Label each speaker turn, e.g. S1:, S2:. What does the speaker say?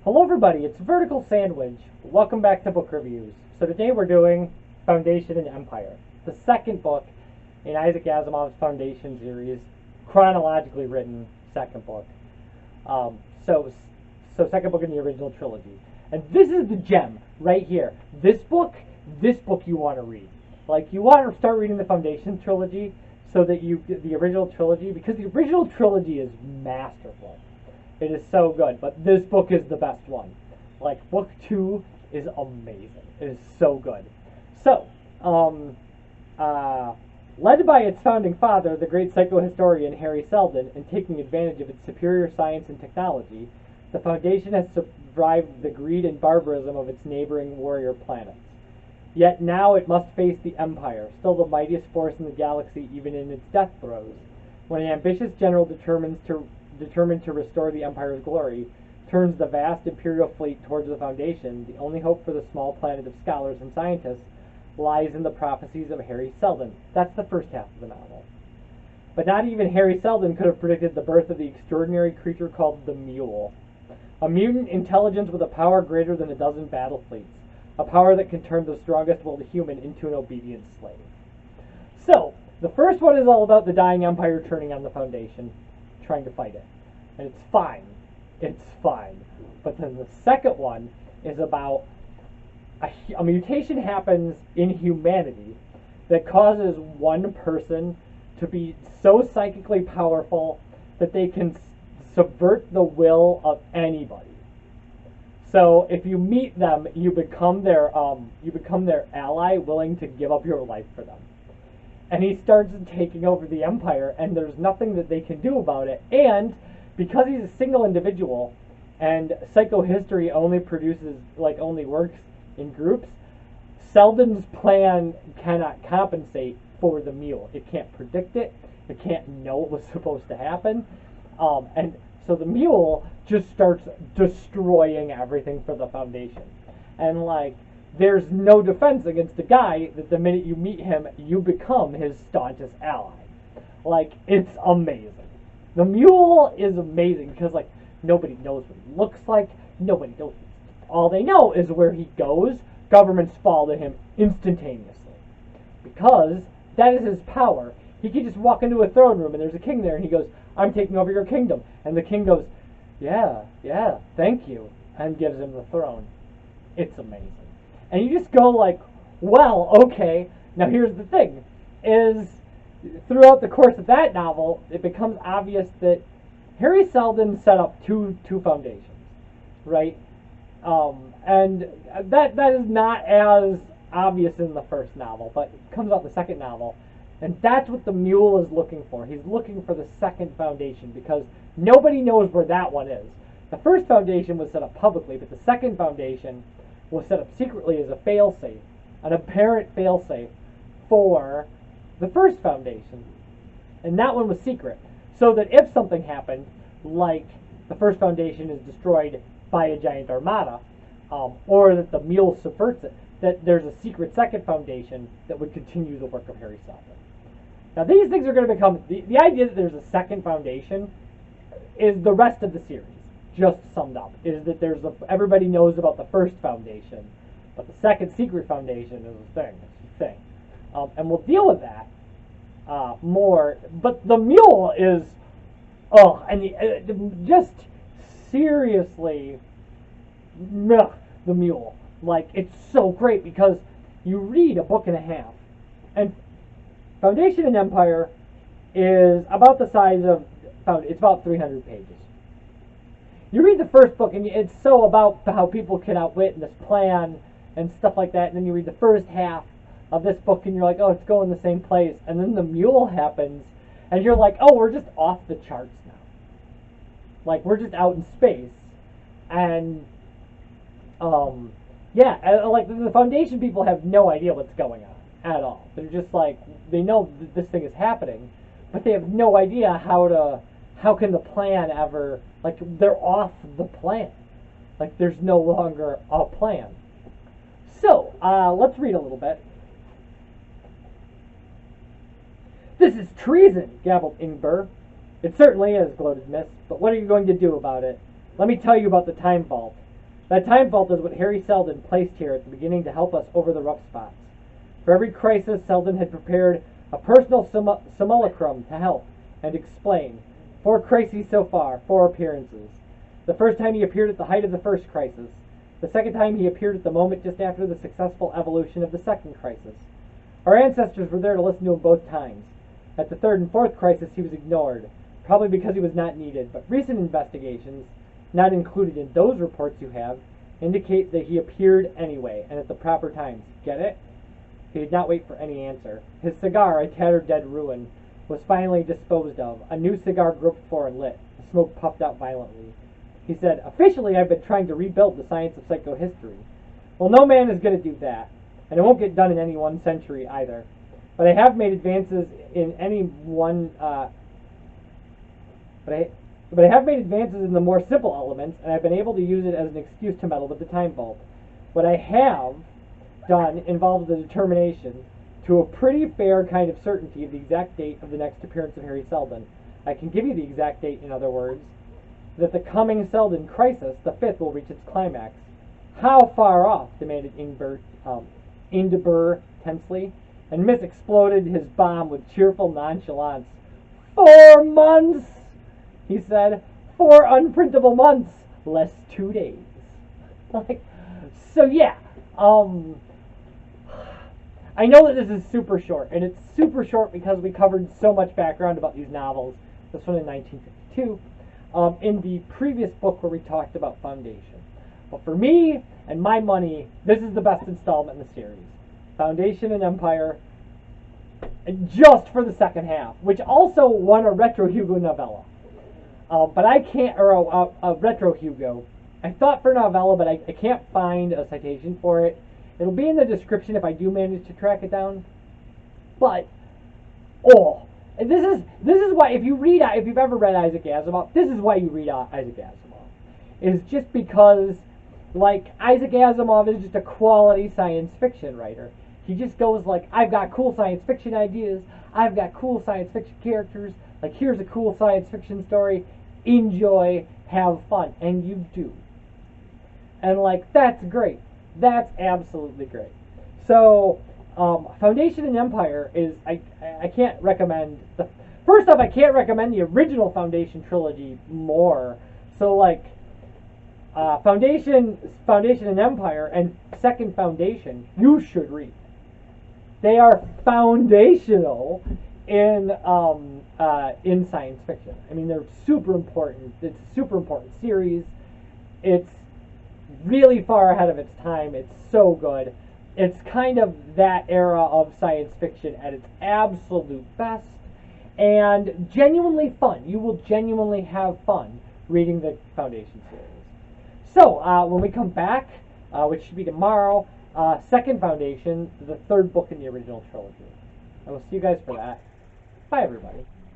S1: Hello everybody, it's Vertical Sandwich. Welcome back to Book Reviews. So today we're doing Foundation and Empire, the second book in Isaac Asimov's Foundation series, chronologically written second book. So second book in the original trilogy. And this is the gem right here. This book you want to read. Like, you want to start reading the Foundation trilogy so that you get the original trilogy, because the original trilogy is masterful. It is so good, but this book is the best one. Like, book 2 is amazing. It is so good. So, led by its founding father, the great psychohistorian Harry Seldon, and taking advantage of its superior science and technology, the Foundation has survived the greed and barbarism of its neighboring warrior planets. Yet now it must face the Empire, still the mightiest force in the galaxy even in its death throes. When an ambitious general determined to restore the Empire's glory, turns the vast Imperial fleet towards the Foundation, the only hope for the small planet of scholars and scientists lies in the prophecies of Harry Seldon. That's the first half of the novel. But not even Harry Seldon could have predicted the birth of the extraordinary creature called the Mule, a mutant intelligence with a power greater than a dozen battle fleets, a power that can turn the strongest-willed human into an obedient slave. So, the first one is all about the dying Empire turning on the Foundation, trying to fight it. And it's fine. It's fine. But then the second one is about a mutation happens in humanity that causes one person to be so psychically powerful that they can subvert the will of anybody. So if you meet them, you become their ally, willing to give up your life for them. And he starts taking over the Empire, and there's nothing that they can do about it. And because he's a single individual, and psychohistory only works in groups, Seldon's plan cannot compensate for the Mule. It can't predict it. It can't know what was supposed to happen. And so the Mule just starts destroying everything for the Foundation. And there's no defense against a guy that the minute you meet him, you become his staunchest ally. It's amazing. The Mule is amazing because, nobody knows what he looks like. Nobody knows. All they know is where he goes, governments follow him instantaneously. Because that is his power. He can just walk into a throne room and there's a king there and he goes, "I'm taking over your kingdom." And the king goes, yeah, thank you, and gives him the throne. It's amazing. And you just go well, okay. Now here's the thing, is throughout the course of that novel, it becomes obvious that Harry Seldon set up two foundations, right? And that is not as obvious in the first novel, but it comes out in the second novel. And that's what the Mule is looking for. He's looking for the second foundation because nobody knows where that one is. The first foundation was set up publicly, but the second foundation was set up secretly as a failsafe, an apparent failsafe for the first foundation. And that one was secret, so that if something happened, like the first foundation is destroyed by a giant armada, or that the Mule subverts it, that there's a secret second foundation that would continue the work of Harry Seldon. Now these things are going to become, the idea that there's a second foundation is the rest of the series, just summed up, is that everybody knows about the first foundation, but the second secret foundation is a thing, it's a thing. And we'll deal with that more, but the Mule is, just seriously, the Mule. It's so great because you read a book and a half, and Foundation and Empire is about the size of, it's about 300 pages. You read the first book, and it's so about how people can outwit this plan and stuff like that, and then you read the first half of this book, and you're like, oh, it's going the same place, and then the Mule happens, and you're like, oh, we're just off the charts now. We're just out in space, and, the Foundation people have no idea what's going on at all. They're just they know that this thing is happening, but they have no idea how can the plan ever, they're off the plan. There's no longer a plan. So, let's read a little bit. "This is treason," gabbled Ingber. "It certainly is," gloated Miss, "but what are you going to do about it? Let me tell you about the Time Vault. That time vault is what Harry Seldon placed here at the beginning to help us over the rough spots. For every crisis, Seldon had prepared a personal simulacrum to help and explain. 4 crises so far, 4 appearances. The first time he appeared at the height of the first crisis. The second time he appeared at the moment just after the successful evolution of the second crisis. Our ancestors were there to listen to him both times. At the third and fourth crisis, he was ignored, probably because he was not needed, but recent investigations, not included in those reports you have, indicate that he appeared anyway, and at the proper times. Get it? He did not wait for any answer. His cigar, a tattered dead ruin, was finally disposed of. A new cigar groped for and lit. The smoke puffed out violently. He said, "Officially, I've been trying to rebuild the science of psychohistory. Well, no man is going to do that, and it won't get done in any one century either. But I have made advances in But I have made advances in the more simple elements, and I've been able to use it as an excuse to meddle with the time vault. What I have done involves the determination, to a pretty fair kind of certainty, of the exact date of the next appearance of Harry Seldon. I can give you the exact date, in other words, that the coming Seldon crisis, the 5th, will reach its climax." "How far off?" demanded Indeber tensely, and Miss exploded his bomb with cheerful nonchalance. "4 months!" he said. 4 unprintable months, less 2 days. So yeah, I know that this is super short, and it's super short because we covered so much background about these novels. This one in 1952, in the previous book where we talked about Foundation. But for me and my money, this is the best installment in the series. Foundation and Empire, just for the second half, which also won a Retro Hugo novella. But I can't, or a Retro Hugo. I thought for novella, but I can't find a citation for it. It'll be in the description if I do manage to track it down. But, and this is why, if you've ever read Isaac Asimov, this is why you read Isaac Asimov. It's just because, like, Isaac Asimov is just a quality science fiction writer. He just goes like, I've got cool science fiction ideas, I've got cool science fiction characters, like, here's a cool science fiction story, enjoy, have fun, and you do. And, like, that's great. That's absolutely great. So, Foundation and Empire is, I can't recommend, first off, I can't recommend the original Foundation trilogy more. So, like, Foundation and Empire, and Second Foundation, you should read. They are foundational in science fiction. I mean, they're super important. It's a super important series. It's really far ahead of its time. It's so good. It's kind of that era of science fiction at its absolute best, and genuinely fun. You will genuinely have fun reading the Foundation series. So, when we come back, which should be tomorrow, Second Foundation, the 3rd book in the original trilogy. I will see you guys for that. Bye, everybody.